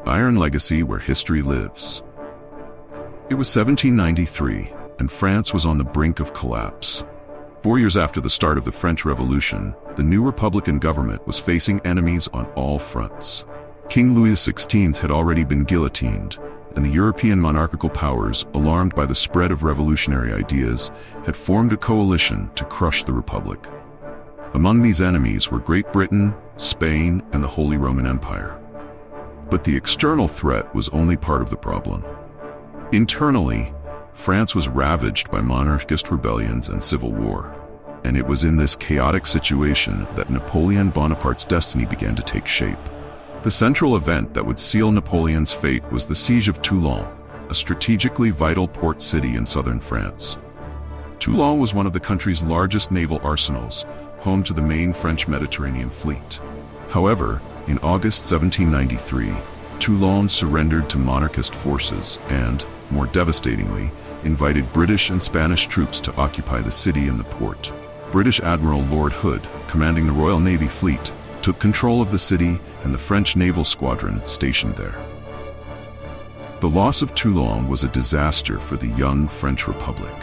iron legacy where history lives. It was 1793, and France was on the brink of collapse. 4 years after the start of the French Revolution, the new Republican government was facing enemies on all fronts. King Louis XVI had already been guillotined, and the European monarchical powers, alarmed by the spread of revolutionary ideas, had formed a coalition to crush the Republic. Among these enemies were Great Britain, Spain, and the Holy Roman Empire. But the external threat was only part of the problem. Internally, France was ravaged by monarchist rebellions and civil war, and it was in this chaotic situation that Napoleon Bonaparte's destiny began to take shape. The central event that would seal Napoleon's fate was the Siege of Toulon, a strategically vital port city in southern France. Toulon was one of the country's largest naval arsenals, home to the main French Mediterranean fleet. However, in August 1793, Toulon surrendered to monarchist forces and, more devastatingly, invited British and Spanish troops to occupy the city and the port. British Admiral Lord Hood, commanding the Royal Navy fleet, took control of the city and the French naval squadron stationed there. The loss of Toulon was a disaster for the young French Republic.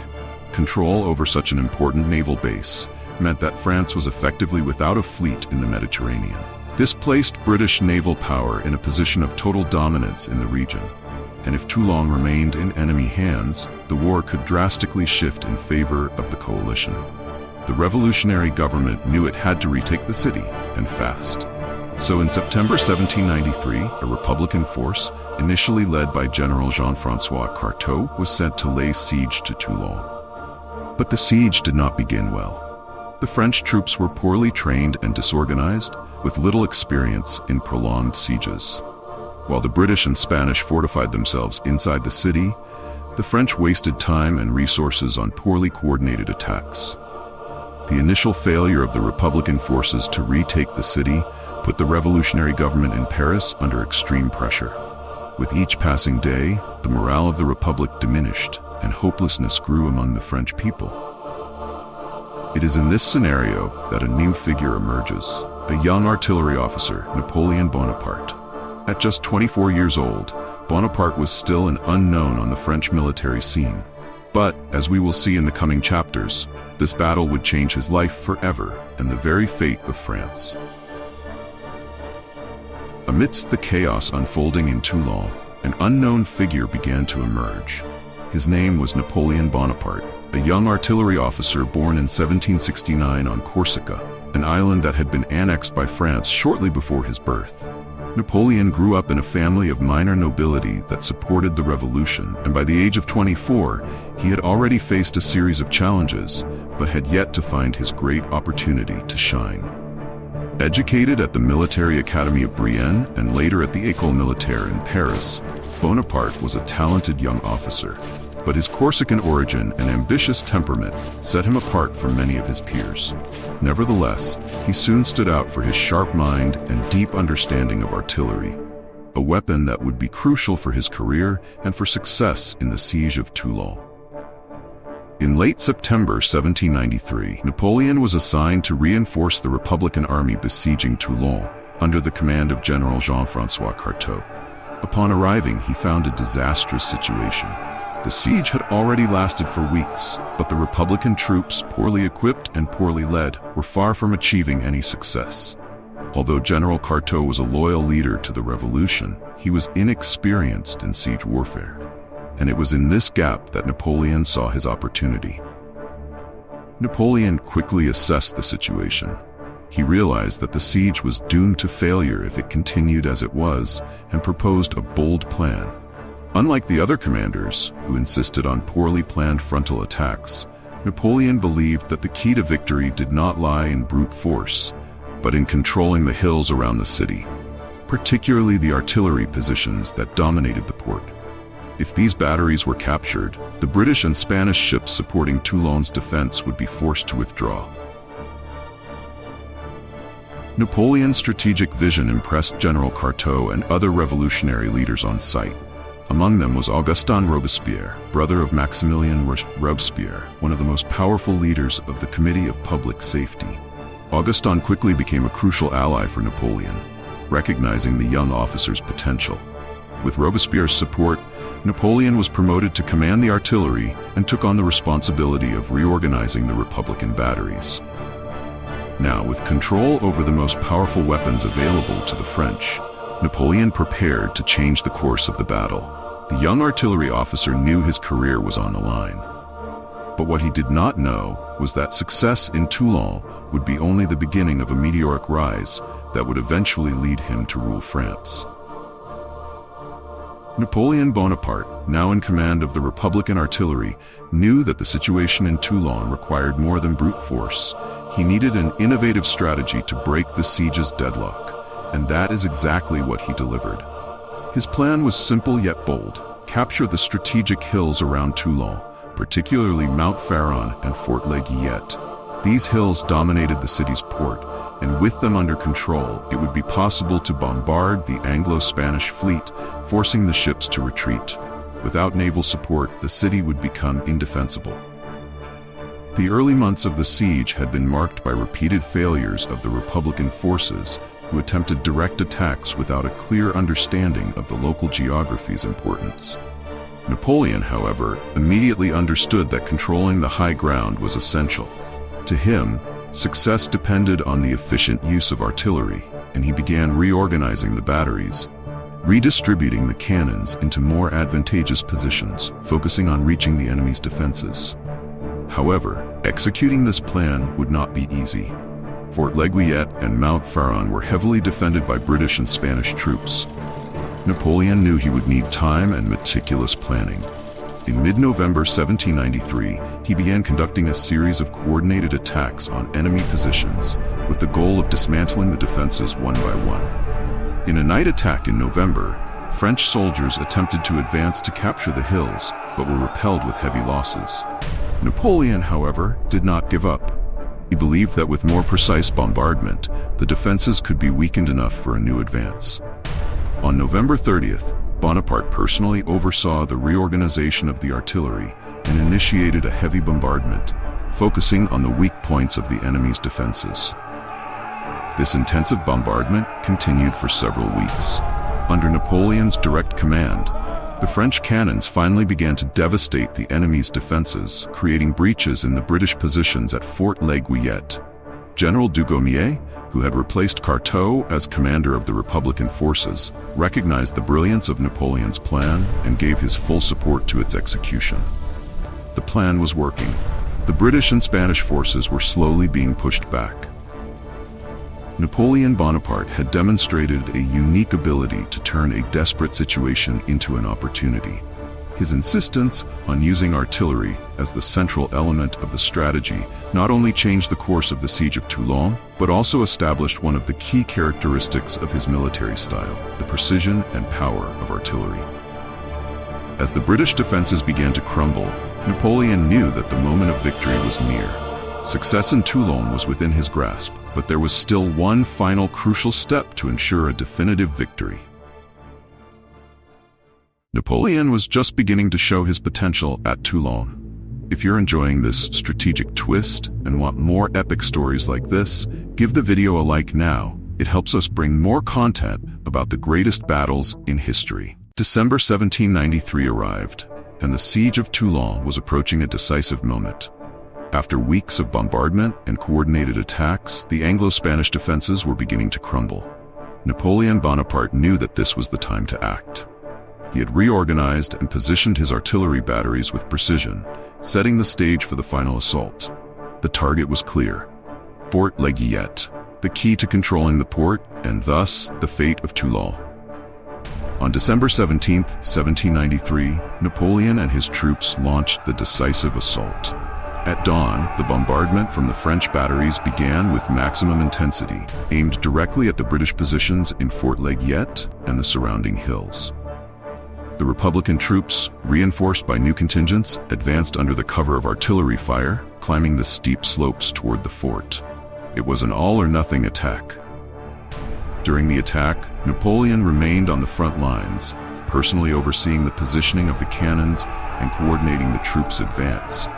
Control over such an important naval base meant that France was effectively without a fleet in the Mediterranean. This placed British naval power in a position of total dominance in the region, and if Toulon remained in enemy hands, the war could drastically shift in favor of the coalition. The revolutionary government knew it had to retake the city, and fast. So in September 1793, a Republican force, initially led by General Jean-François Carteau, was sent to lay siege to Toulon. But the siege did not begin well. The French troops were poorly trained and disorganized, with little experience in prolonged sieges. While the British and Spanish fortified themselves inside the city, the French wasted time and resources on poorly coordinated attacks. The initial failure of the Republican forces to retake the city put the revolutionary government in Paris under extreme pressure. With each passing day, the morale of the Republic diminished, and hopelessness grew among the French people. It is in this scenario that a new figure emerges, a young artillery officer, Napoleon Bonaparte. At just 24 years old, Bonaparte was still an unknown on the French military scene. But, as we will see in the coming chapters, this battle would change his life forever and the very fate of France. Amidst the chaos unfolding in Toulon, an unknown figure began to emerge. His name was Napoleon Bonaparte, a young artillery officer born in 1769 on Corsica, an island that had been annexed by France shortly before his birth. Napoleon grew up in a family of minor nobility that supported the revolution, and by the age of 24, he had already faced a series of challenges, but had yet to find his great opportunity to shine. Educated at the Military Academy of Brienne and later at the École Militaire in Paris, Bonaparte was a talented young officer, but his Corsican origin and ambitious temperament set him apart from many of his peers. Nevertheless, he soon stood out for his sharp mind and deep understanding of artillery, a weapon that would be crucial for his career and for success in the Siege of Toulon. In late September 1793, Napoleon was assigned to reinforce the Republican army besieging Toulon under the command of General Jean-François Carteau. Upon arriving, he found a disastrous situation. The siege had already lasted for weeks, but the Republican troops, poorly equipped and poorly led, were far from achieving any success. Although General Carteau was a loyal leader to the revolution, he was inexperienced in siege warfare. And it was in this gap that Napoleon saw his opportunity. Napoleon quickly assessed the situation. He realized that the siege was doomed to failure if it continued as it was, and proposed a bold plan. Unlike the other commanders, who insisted on poorly planned frontal attacks, Napoleon believed that the key to victory did not lie in brute force, but in controlling the hills around the city, particularly the artillery positions that dominated the port. If these batteries were captured, the British and Spanish ships supporting Toulon's defense would be forced to withdraw. Napoleon's strategic vision impressed General Carteau and other revolutionary leaders on site. Among them was Augustin Robespierre, brother of Maximilien Robespierre, one of the most powerful leaders of the Committee of Public Safety. Augustin quickly became a crucial ally for Napoleon, recognizing the young officer's potential. With Robespierre's support, Napoleon was promoted to command the artillery and took on the responsibility of reorganizing the Republican batteries. Now, with control over the most powerful weapons available to the French, Napoleon prepared to change the course of the battle. The young artillery officer knew his career was on the line. But what he did not know was that success in Toulon would be only the beginning of a meteoric rise that would eventually lead him to rule France. Napoleon Bonaparte, now in command of the Republican artillery, knew that the situation in Toulon required more than brute force. He needed an innovative strategy to break the siege's deadlock, and that is exactly what he delivered. His plan was simple yet bold: capture the strategic hills around Toulon, particularly Mount Faron and Fort La Guillette. These hills dominated the city's port, and with them under control, it would be possible to bombard the Anglo-Spanish fleet, forcing the ships to retreat. Without naval support, the city would become indefensible. The early months of the siege had been marked by repeated failures of the Republican forces, who attempted direct attacks without a clear understanding of the local geography's importance. Napoleon, however, immediately understood that controlling the high ground was essential. To him, success depended on the efficient use of artillery, and he began reorganizing the batteries, redistributing the cannons into more advantageous positions, focusing on reaching the enemy's defenses. However, executing this plan would not be easy. Fort La Guillette and Mount Faron were heavily defended by British and Spanish troops. Napoleon knew he would need time and meticulous planning. In mid-November 1793, he began conducting a series of coordinated attacks on enemy positions, with the goal of dismantling the defenses one by one. In a night attack in November, French soldiers attempted to advance to capture the hills, but were repelled with heavy losses. Napoleon, however, did not give up. He believed that with more precise bombardment, the defenses could be weakened enough for a new advance. On November 30th, Bonaparte personally oversaw the reorganization of the artillery and initiated a heavy bombardment, focusing on the weak points of the enemy's defenses. This intensive bombardment continued for several weeks. Under Napoleon's direct command, the French cannons finally began to devastate the enemy's defenses, creating breaches in the British positions at Fort La Guillette. General Dugommier, who had replaced Carteau as commander of the Republican forces, recognized the brilliance of Napoleon's plan and gave his full support to its execution. The plan was working. The British and Spanish forces were slowly being pushed back. Napoleon Bonaparte had demonstrated a unique ability to turn a desperate situation into an opportunity. His insistence on using artillery as the central element of the strategy not only changed the course of the Siege of Toulon, but also established one of the key characteristics of his military style: the precision and power of artillery. As the British defenses began to crumble, Napoleon knew that the moment of victory was near. Success in Toulon was within his grasp, but there was still one final crucial step to ensure a definitive victory. Napoleon was just beginning to show his potential at Toulon. If you're enjoying this strategic twist and want more epic stories like this, give the video a like now. It helps us bring more content about the greatest battles in history. December 1793 arrived, and the Siege of Toulon was approaching a decisive moment. After weeks of bombardment and coordinated attacks, the Anglo-Spanish defenses were beginning to crumble. Napoleon Bonaparte knew that this was the time to act. He had reorganized and positioned his artillery batteries with precision, setting the stage for the final assault. The target was clear: Fort La Guillette, the key to controlling the port and thus the fate of Toulon. On December 17, 1793, Napoleon and his troops launched the decisive assault. At dawn, the bombardment from the French batteries began with maximum intensity, aimed directly at the British positions in Fort La Guillette and the surrounding hills. The Republican troops, reinforced by new contingents, advanced under the cover of artillery fire, climbing the steep slopes toward the fort. It was an all-or-nothing attack. During the attack, Napoleon remained on the front lines, personally overseeing the positioning of the cannons and coordinating the troops' advance.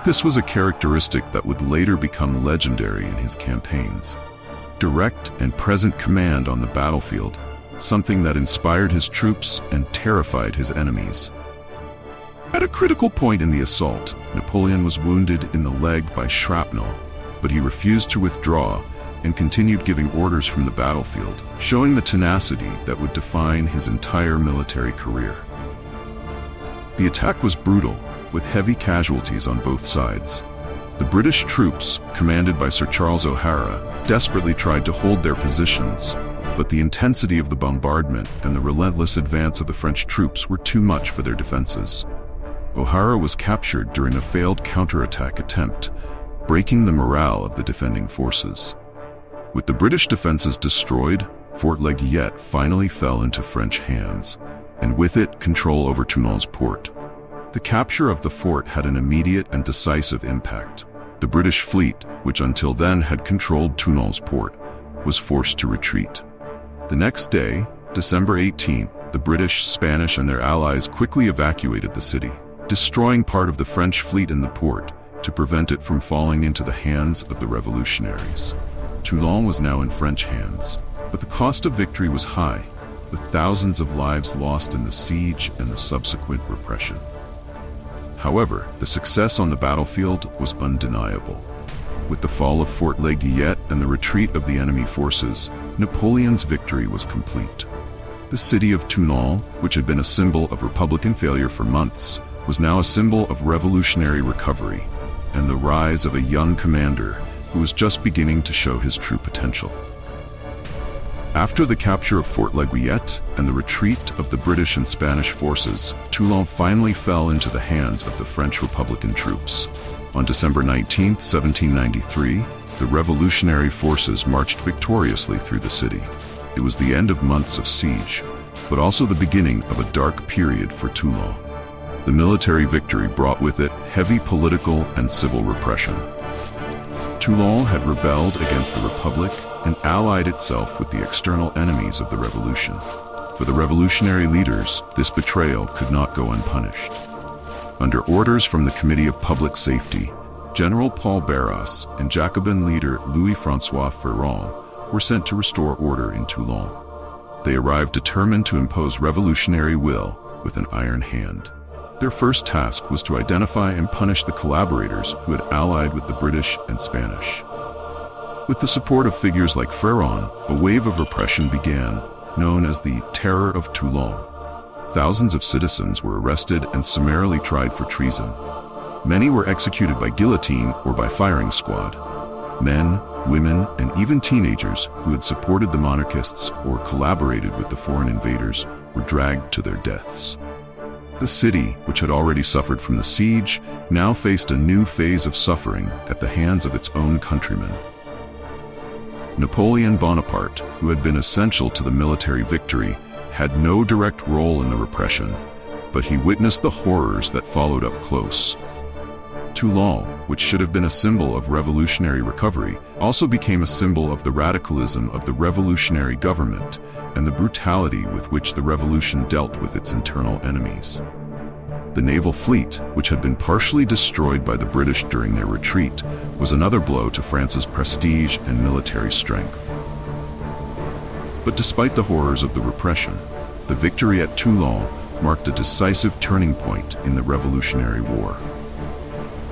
This was a characteristic that would later become legendary in his campaigns. Direct and present command on the battlefield, something that inspired his troops and terrified his enemies. At a critical point in the assault, Napoleon was wounded in the leg by shrapnel, but he refused to withdraw and continued giving orders from the battlefield, showing the tenacity that would define his entire military career. The attack was brutal, with heavy casualties on both sides. The British troops, commanded by Sir Charles O'Hara, desperately tried to hold their positions, but the intensity of the bombardment and the relentless advance of the French troops were too much for their defenses. O'Hara was captured during a failed counterattack attempt, breaking the morale of the defending forces. With the British defenses destroyed, Fort Leguillet finally fell into French hands, and with it, control over Toulon's port. The capture of the fort had an immediate and decisive impact. The British fleet, which until then had controlled Toulon's port, was forced to retreat. The next day, December 18, the British, Spanish, and their allies quickly evacuated the city, destroying part of the French fleet in the port to prevent it from falling into the hands of the revolutionaries. Toulon was now in French hands, but the cost of victory was high, with thousands of lives lost in the siege and the subsequent repression. However, the success on the battlefield was undeniable. With the fall of Fort Leguillet and the retreat of the enemy forces, Napoleon's victory was complete. The city of Toulon, which had been a symbol of Republican failure for months, was now a symbol of revolutionary recovery and the rise of a young commander who was just beginning to show his true potential. After the capture of Fort Leguillet and the retreat of the British and Spanish forces, Toulon finally fell into the hands of the French Republican troops. On December 19, 1793, the revolutionary forces marched victoriously through the city. It was the end of months of siege, but also the beginning of a dark period for Toulon. The military victory brought with it heavy political and civil repression. Toulon had rebelled against the Republic and allied itself with the external enemies of the revolution. For the revolutionary leaders, this betrayal could not go unpunished. Under orders from the Committee of Public Safety, General Paul Barras and Jacobin leader Louis-François Ferrand were sent to restore order in Toulon. They arrived determined to impose revolutionary will with an iron hand. Their first task was to identify and punish the collaborators who had allied with the British and Spanish. With the support of figures like Ferrand, a wave of repression began, known as the Terror of Toulon. Thousands of citizens were arrested and summarily tried for treason. Many were executed by guillotine or by firing squad. Men, women, and even teenagers who had supported the monarchists or collaborated with the foreign invaders were dragged to their deaths. The city, which had already suffered from the siege, now faced a new phase of suffering at the hands of its own countrymen. Napoleon Bonaparte, who had been essential to the military victory, had no direct role in the repression, but he witnessed the horrors that followed up close. Toulon, which should have been a symbol of revolutionary recovery, also became a symbol of the radicalism of the revolutionary government and the brutality with which the revolution dealt with its internal enemies. The naval fleet, which had been partially destroyed by the British during their retreat, was another blow to France's prestige and military strength. But despite the horrors of the repression, the victory at Toulon marked a decisive turning point in the Revolutionary War.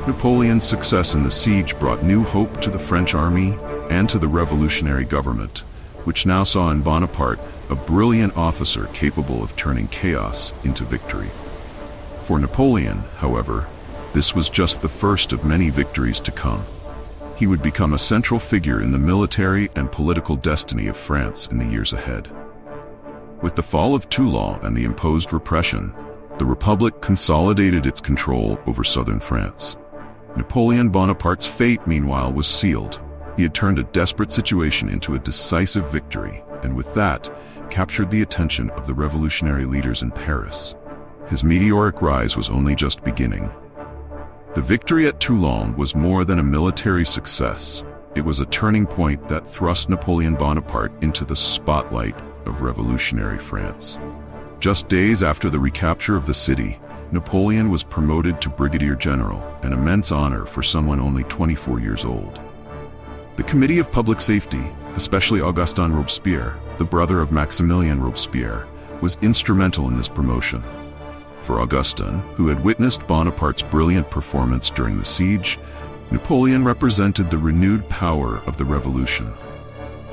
Napoleon's success in the siege brought new hope to the French army and to the revolutionary government, which now saw in Bonaparte a brilliant officer capable of turning chaos into victory. For Napoleon, however, this was just the first of many victories to come. He would become a central figure in the military and political destiny of France in the years ahead. With the fall of Toulon and the imposed repression, the Republic consolidated its control over southern France. Napoleon Bonaparte's fate, meanwhile, was sealed. He had turned a desperate situation into a decisive victory, and with that, captured the attention of the revolutionary leaders in Paris. His meteoric rise was only just beginning. The victory at Toulon was more than a military success. It was a turning point that thrust Napoleon Bonaparte into the spotlight of revolutionary France. Just days after the recapture of the city, Napoleon was promoted to brigadier general, an immense honor for someone only 24 years old. The Committee of Public Safety, especially Augustin Robespierre, the brother of Maximilien Robespierre, was instrumental in this promotion. For Augustin, who had witnessed Bonaparte's brilliant performance during the siege, Napoleon represented the renewed power of the revolution.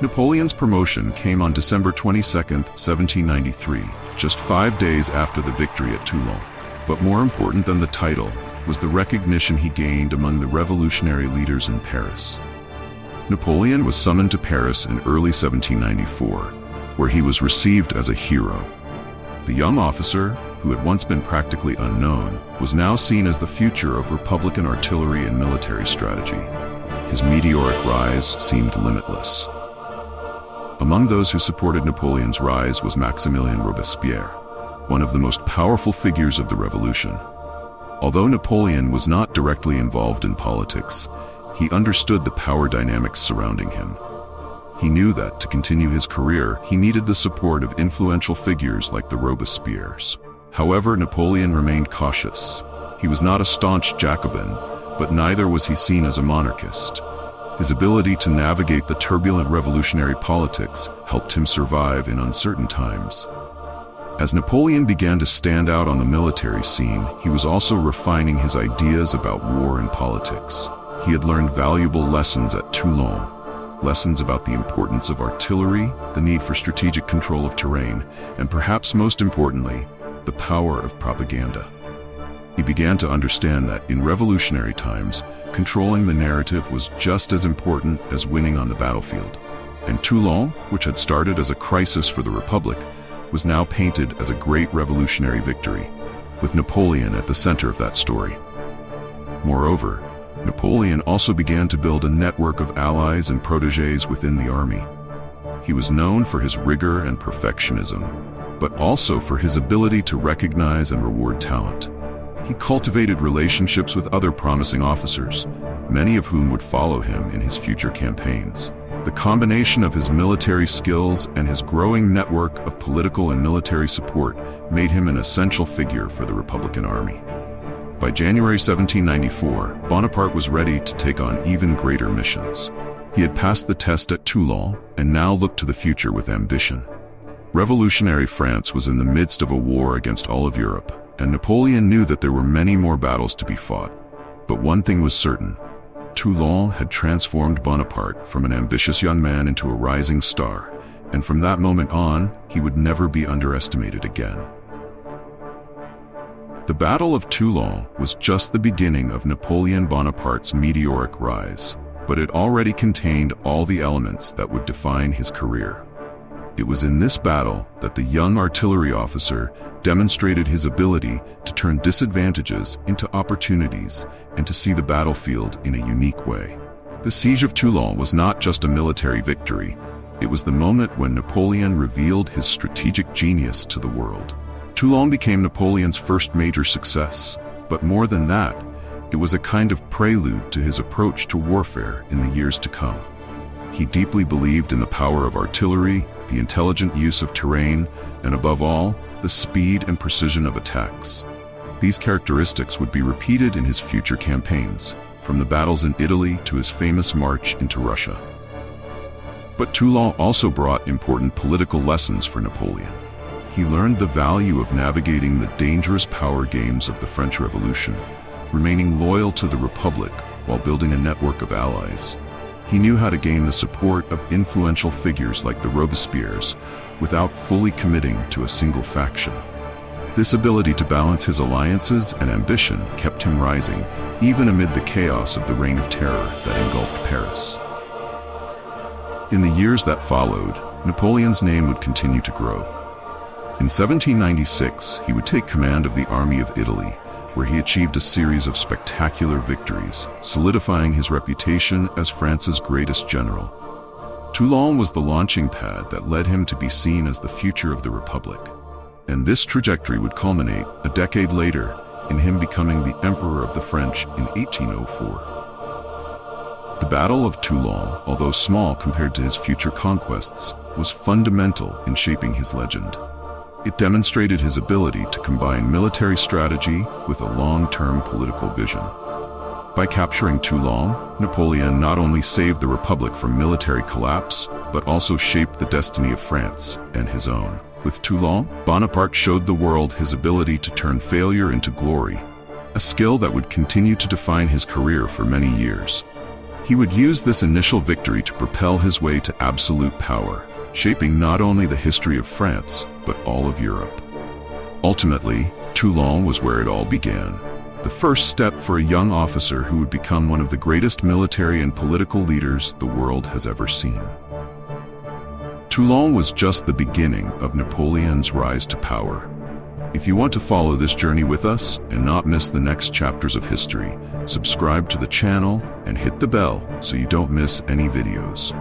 Napoleon's promotion came on December 22, 1793, just 5 days after the victory at Toulon. But more important than the title was the recognition he gained among the revolutionary leaders in Paris. Napoleon was summoned to Paris in early 1794, where he was received as a hero. The young officer, who had once been practically unknown, was now seen as the future of Republican artillery and military strategy. His meteoric rise seemed limitless. Among those who supported Napoleon's rise was Maximilien Robespierre, one of the most powerful figures of the revolution. Although Napoleon was not directly involved in politics, he understood the power dynamics surrounding him. He knew that, to continue his career, he needed the support of influential figures like the Robespierres. However, Napoleon remained cautious. He was not a staunch Jacobin, but neither was he seen as a monarchist. His ability to navigate the turbulent revolutionary politics helped him survive in uncertain times. As Napoleon began to stand out on the military scene, he was also refining his ideas about war and politics. He had learned valuable lessons at Toulon, lessons about the importance of artillery, the need for strategic control of terrain, and perhaps most importantly, the power of propaganda. He began to understand that in revolutionary times, controlling the narrative was just as important as winning on the battlefield. And Toulon, which had started as a crisis for the Republic, was now painted as a great revolutionary victory, with Napoleon at the center of that story. Moreover, Napoleon also began to build a network of allies and protégés within the army. He was known for his rigor and perfectionism, but also for his ability to recognize and reward talent. He cultivated relationships with other promising officers, many of whom would follow him in his future campaigns. The combination of his military skills and his growing network of political and military support made him an essential figure for the Republican Army. By January 1794, Bonaparte was ready to take on even greater missions. He had passed the test at Toulon and now looked to the future with ambition. Revolutionary France was in the midst of a war against all of Europe, and Napoleon knew that there were many more battles to be fought. But one thing was certain: Toulon had transformed Bonaparte from an ambitious young man into a rising star, and from that moment on, he would never be underestimated again. The Battle of Toulon was just the beginning of Napoleon Bonaparte's meteoric rise, but it already contained all the elements that would define his career. It was in this battle that the young artillery officer demonstrated his ability to turn disadvantages into opportunities and to see the battlefield in a unique way. The Siege of Toulon was not just a military victory, it was the moment when Napoleon revealed his strategic genius to the world. Toulon became Napoleon's first major success, but more than that, it was a kind of prelude to his approach to warfare in the years to come. He deeply believed in the power of artillery, the intelligent use of terrain, and above all, the speed and precision of attacks. These characteristics would be repeated in his future campaigns, from the battles in Italy to his famous march into Russia. But Toulon also brought important political lessons for Napoleon. He learned the value of navigating the dangerous power games of the French Revolution, remaining loyal to the Republic while building a network of allies. He knew how to gain the support of influential figures like the Robespierres without fully committing to a single faction. This ability to balance his alliances and ambition kept him rising, even amid the chaos of the Reign of Terror that engulfed Paris. In the years that followed, Napoleon's name would continue to grow. In 1796, he would take command of the Army of Italy, where he achieved a series of spectacular victories, solidifying his reputation as France's greatest general. Toulon was the launching pad that led him to be seen as the future of the Republic. And this trajectory would culminate a decade later in him becoming the Emperor of the French in 1804. The Battle of Toulon, although small compared to his future conquests, was fundamental in shaping his legend. It demonstrated his ability to combine military strategy with a long-term political vision. By capturing Toulon, Napoleon not only saved the Republic from military collapse, but also shaped the destiny of France and his own. With Toulon, Bonaparte showed the world his ability to turn failure into glory, a skill that would continue to define his career for many years. He would use this initial victory to propel his way to absolute power, shaping not only the history of France, but all of Europe. Ultimately, Toulon was where it all began, the first step for a young officer who would become one of the greatest military and political leaders the world has ever seen. Toulon was just the beginning of Napoleon's rise to power. If you want to follow this journey with us and not miss the next chapters of history, subscribe to the channel and hit the bell so you don't miss any videos.